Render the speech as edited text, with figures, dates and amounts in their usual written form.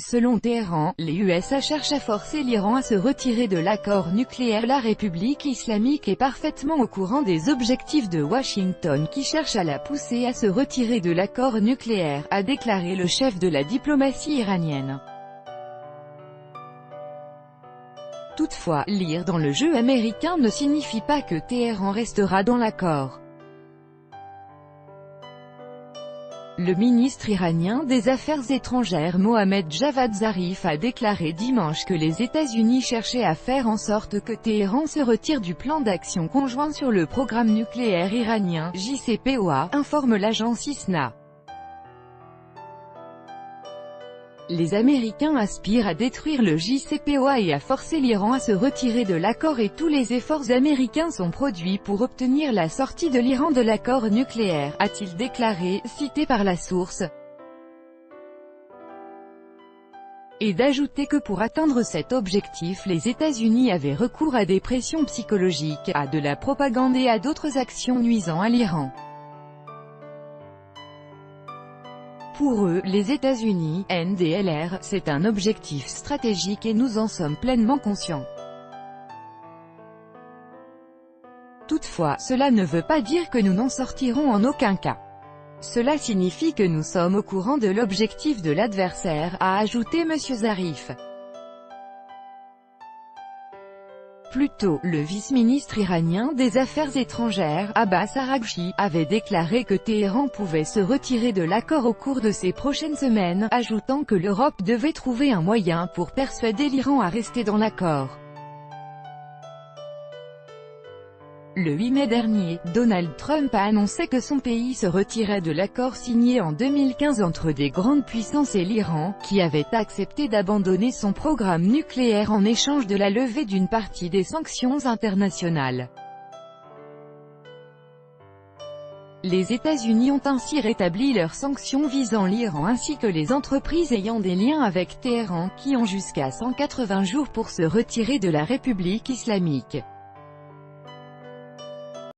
Selon Téhéran, les USA cherchent à forcer l'Iran à se retirer de l'accord nucléaire. La République islamique est parfaitement au courant des objectifs de Washington qui cherche à la pousser à se retirer de l'accord nucléaire, a déclaré le chef de la diplomatie iranienne. Toutefois, lire dans le jeu américain ne signifie pas que Téhéran restera dans l'accord. Le ministre iranien des Affaires étrangères Mohammad Javad Zarif a déclaré dimanche que les États-Unis cherchaient à faire en sorte que Téhéran se retire du plan d'action conjoint sur le programme nucléaire iranien, JCPOA, informe l'agence ISNA. Les Américains aspirent à détruire le JCPOA et à forcer l'Iran à se retirer de l'accord, et tous les efforts américains sont produits pour obtenir la sortie de l'Iran de l'accord nucléaire, a-t-il déclaré, cité par la source. Et d'ajouter que pour atteindre cet objectif, les États-Unis avaient recours à des pressions psychologiques, à de la propagande et à d'autres actions nuisant à l'Iran. Pour eux, les États-Unis, NDLR, c'est un objectif stratégique et nous en sommes pleinement conscients. Toutefois, cela ne veut pas dire que nous n'en sortirons en aucun cas. Cela signifie que nous sommes au courant de l'objectif de l'adversaire, a ajouté M. Zarif. Plus tôt, le vice-ministre iranien des Affaires étrangères, Abbas Araghchi, avait déclaré que Téhéran pouvait se retirer de l'accord au cours de ces prochaines semaines, ajoutant que l'Europe devait trouver un moyen pour persuader l'Iran à rester dans l'accord. Le 8 mai dernier, Donald Trump a annoncé que son pays se retirait de l'accord signé en 2015 entre des grandes puissances et l'Iran, qui avait accepté d'abandonner son programme nucléaire en échange de la levée d'une partie des sanctions internationales. Les États-Unis ont ainsi rétabli leurs sanctions visant l'Iran ainsi que les entreprises ayant des liens avec Téhéran, qui ont jusqu'à 180 jours pour se retirer de la République islamique.